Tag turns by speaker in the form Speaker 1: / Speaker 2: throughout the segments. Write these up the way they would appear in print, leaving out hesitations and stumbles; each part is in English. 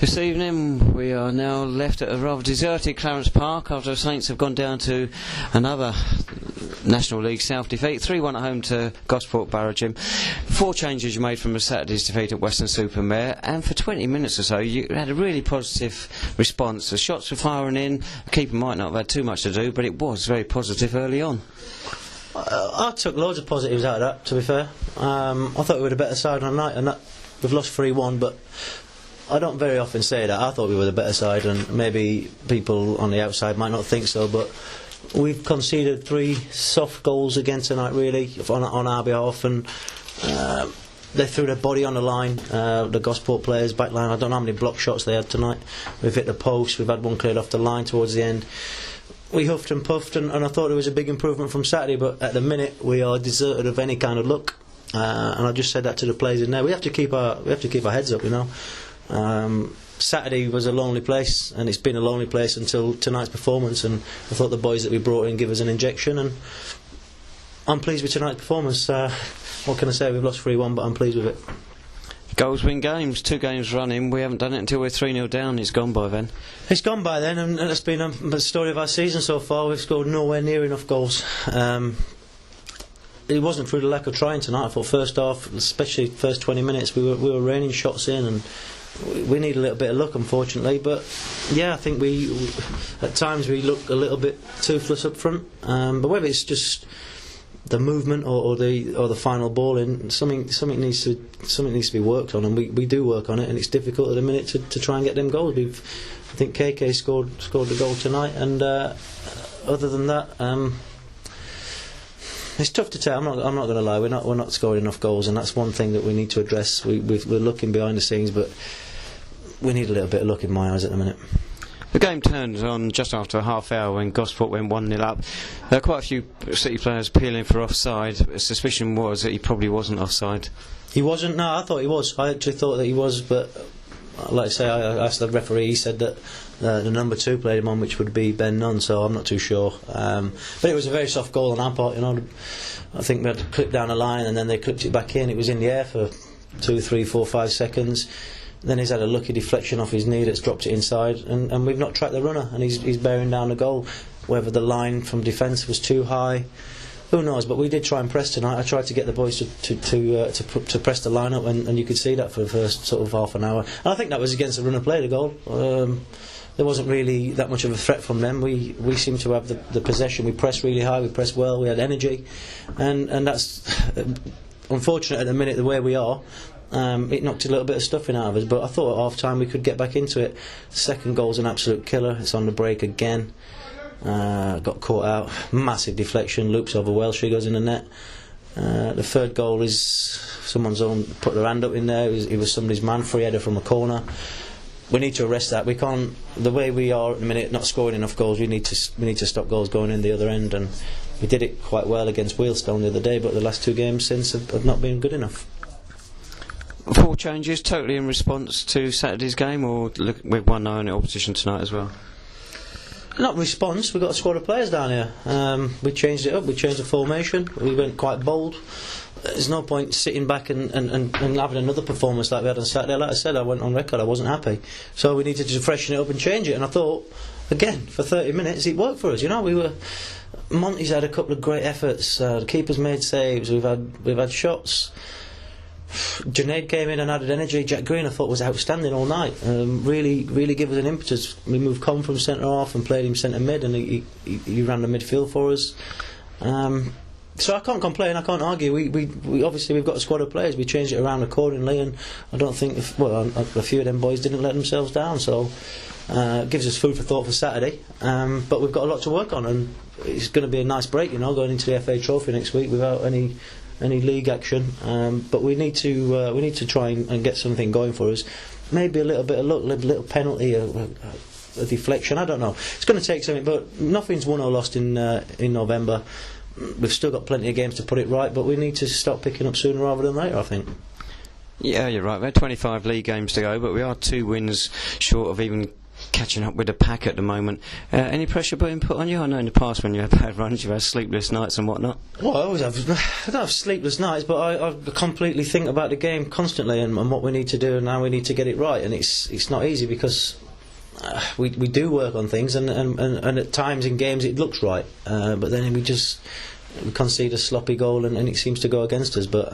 Speaker 1: This evening we are now left at a rather deserted Clarence Park after the Saints have gone down to another National League South defeat, 3-1 at home to Gosport Borough. Jim, 4 changes you made from Saturday's defeat at Western-super-Mare, and for 20 minutes or so you had a really positive response. The shots were firing in, the keeper might not have had too much to do, but it was very positive early on.
Speaker 2: I took loads of positives out of that, to be fair. I thought we were the better side on the night, and we've lost 3-1, but I don't very often say that. I thought we were the better side, and maybe people on the outside might not think so, but we've conceded 3 soft goals again tonight, really, on our behalf, and they threw their body on the line, the Gosport players, back line. I don't know how many block shots they had tonight. We've hit the post, we've had one cleared off the line towards the end. We huffed and puffed, and I thought it was a big improvement from Saturday, but at the minute we are deserted of any kind of luck, and I just said that to the players in there. We have to keep our heads up, you know. Saturday was a lonely place, and it's been a lonely place until tonight's performance, and I thought the boys that we brought in give us an injection, and I'm pleased with tonight's performance. What can I say? We've lost 3-1, but I'm pleased with it.
Speaker 1: Goals win games, 2 games running. We haven't done it until we're 3-0 down. It's gone by then.
Speaker 2: It's gone by then, and that's been the story of our season so far. We've scored nowhere near enough goals. It wasn't through the lack of trying tonight. I thought first half, especially first 20 minutes, we were raining shots in, and we need a little bit of luck, unfortunately. But yeah, I think we at times we look a little bit toothless up front. But whether it's just the movement or the final ball in, something needs to be worked on, and we do work on it, and it's difficult at the minute to try and get them goals. I think KK scored the goal tonight, and other than that, it's tough to tell. I'm not going to lie. We're not scoring enough goals, and that's one thing that we need to address. We're looking behind the scenes, but we need a little bit of luck in my eyes at the minute.
Speaker 1: The game turned on just after a half hour when Gosport went 1-0 up. There were quite a few City players appealing for offside. The suspicion was that he probably wasn't offside.
Speaker 2: He wasn't? No, I thought he was. I actually thought that he was, but like I say, I asked the referee. He said that the number 2 played him on, which would be Ben Nunn, so I'm not too sure. But it was a very soft goal on our part, you know. I think we had to clip down the line, and then they clipped it back in. It was in the air for 2, 3, 4, 5 seconds. Then he's had a lucky deflection off his knee that's dropped it inside, and we've not tracked the runner, and he's bearing down the goal. Whether the line from defence was too high, who knows? But we did try and press tonight. I tried to get the boys to press the line up, and you could see that for the first sort of half an hour. And I think that was against the runner play, the goal. There wasn't really that much of a threat from them. We seemed to have the possession. We pressed really high, we pressed well, we had energy, and that's unfortunate at the minute the way we are. It knocked a little bit of stuffing out of us, but I thought at half time we could get back into it. The second goal's an absolute killer. It's on the break again. Got caught out, massive deflection, loops over Welsh, goes in the net. The third goal is someone's own put their hand up in there. It was somebody's man, free header from a corner. We need to arrest that. We can't. The way we are at the minute, not scoring enough goals. We need to stop goals going in the other end, and we did it quite well against Wheelstone the other day. But the last 2 games since have not been good enough.
Speaker 1: 4 changes, totally in response to Saturday's game, or with 1-0 in opposition tonight as well?
Speaker 2: Not response. We've got a squad of players down here. We changed it up. We changed the formation. We went quite bold. There's no point sitting back and having another performance like we had on Saturday. Like I said, I went on record, I wasn't happy. So we needed to freshen it up and change it. And I thought, again, for 30 minutes, it worked for us. You know, Monty's had a couple of great efforts. The keeper's made saves. We've had shots. Junaid came in and added energy. Jack Green, I thought, was outstanding all night. Really gave us an impetus. We moved Con from centre half and played him centre mid, and he ran the midfield for us. So I can't complain. I can't argue. We obviously we've got a squad of players. We changed it around accordingly, and I don't think a few of them boys didn't let themselves down. So it gives us food for thought for Saturday. But we've got a lot to work on, and it's going to be a nice break, you know, going into the FA Trophy next week without any league action, but we need to try and get something going for us. Maybe a little bit of luck, a little penalty, a deflection. I don't know. It's going to take something, but nothing's won or lost in November. We've still got plenty of games to put it right, but we need to start picking up sooner rather than later, I think.
Speaker 1: Yeah, you're right. We had 25 league games to go, but we are 2 wins short of even catching up with the pack at the moment. Any pressure being put on you? I know in the past when you had bad runs, you've had sleepless nights and whatnot.
Speaker 2: Well, I don't have sleepless nights, but I completely think about the game constantly and what we need to do and how we need to get it right. And it's not easy because we do work on things, and at times in games it looks right, but then we concede a sloppy goal and it seems to go against us. But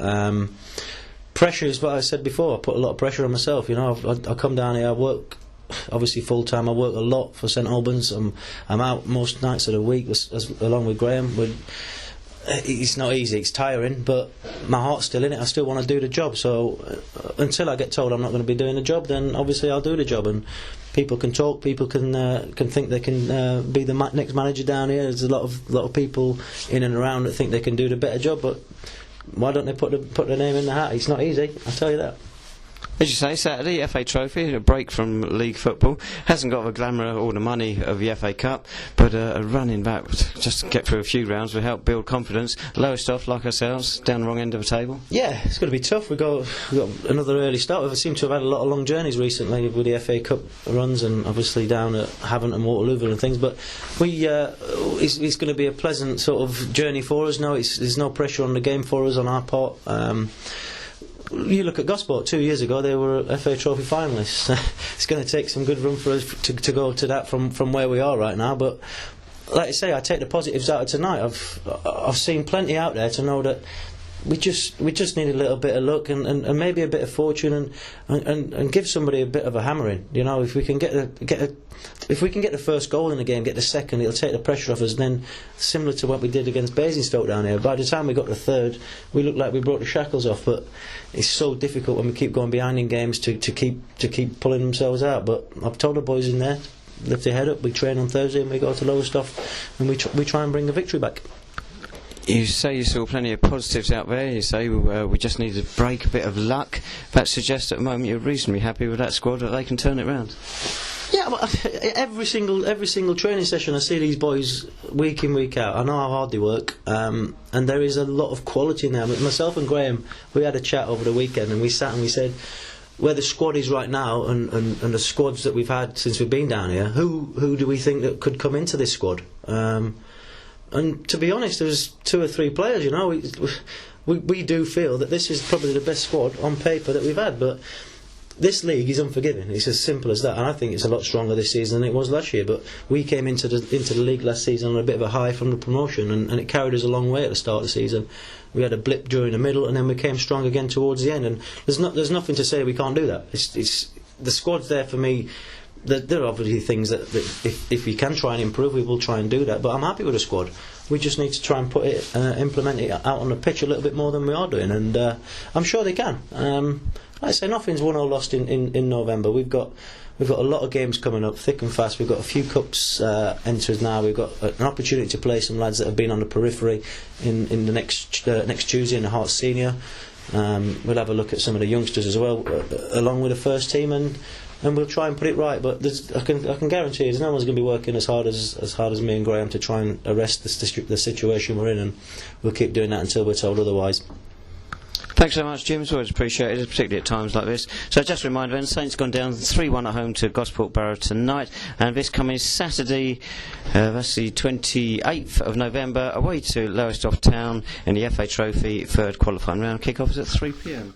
Speaker 2: pressure is what I said before. I put a lot of pressure on myself. I come down here, I work obviously full time. I work a lot for St Albans. I'm out most nights of the week along with Graham. It's not easy, it's tiring, but my heart's still in it. I still want to do the job, so until I get told I'm not going to be doing the job, then obviously I'll do the job. And people can talk, people can think they can be the next manager down here. There's a lot of people in and around that think they can do the better job, but why don't they put their name in the hat? It's not easy, I'll tell you that.
Speaker 1: As you say, Saturday, FA Trophy, a break from league football. Hasn't got the glamour or the money of the FA Cup, but a running back just to get through a few rounds will help build confidence. Lowest off, like ourselves, down the wrong end of the table. Yeah,
Speaker 2: it's going to be tough. We've got another early start. We seem to have had a lot of long journeys recently with the FA Cup runs, and obviously down at Havant and Waterlooville and things, but it's going to be a pleasant sort of journey for us. No, there's no pressure on the game for us on our part. You look at Gosport 2 years ago, they were FA Trophy finalists. It's going to take some good run for us to go to that from where we are right now, but like I say, I take the positives out of tonight. I've seen plenty out there to know that we just need a little bit of luck and maybe a bit of fortune and give somebody a bit of a hammering. If we can get the first goal in the game, get the second, it'll take the pressure off us. Then, similar to what we did against Basingstoke down here, by the time we got the third, we looked like we brought the shackles off. But it's so difficult when we keep going behind in games to keep pulling themselves out. But I've told the boys in there, lift their head up. We train on Thursday and we go to Lowestoft and we try and bring a victory back.
Speaker 1: You say you saw plenty of positives out there. You say we just need to break a bit of luck. That suggests at the moment you're reasonably happy with that squad, that they can turn it round.
Speaker 2: Yeah, well, every single training session I see these boys week in, week out. I know how hard they work, and there is a lot of quality in there. Myself and Graham, we had a chat over the weekend and we sat and we said, where the squad is right now and the squads that we've had since we've been down here, who do we think that could come into this squad? And to be honest, there's 2 or 3 players. We do feel that this is probably the best squad on paper that we've had, but this league is unforgiving. It's as simple as that, and I think it's a lot stronger this season than it was last year. But we came into the league last season on a bit of a high from the promotion, and it carried us a long way at the start of the season. We had a blip during the middle, and then we came strong again towards the end. And there's nothing to say we can't do that. It's the squad's there for me. There are obviously things that if we can try and improve, we will try and do that. But I'm happy with the squad. We just need to try and implement it out on the pitch a little bit more than we are doing, and I'm sure they can. Like I say, nothing's won or lost in November. We've got a lot of games coming up, thick and fast. We've got a few cups entered now. We've got an opportunity to play some lads that have been on the periphery in the next Tuesday in the Hearts Senior. We'll have a look at some of the youngsters as well, along with the first team, and we'll try and put it right. But I can guarantee you, there's no one's going to be working as hard as me and Graham to try and arrest the situation we're in, and we'll keep doing that until we're told otherwise.
Speaker 1: Thanks so much, Jim. It's always appreciated, particularly at times like this. So just a reminder then, Saints gone down 3-1 at home to Gosport Borough tonight, and this coming Saturday, that's the 28th of November, away to Lowestoft Town in the FA Trophy third qualifying round. Kick-off is at 3 p.m.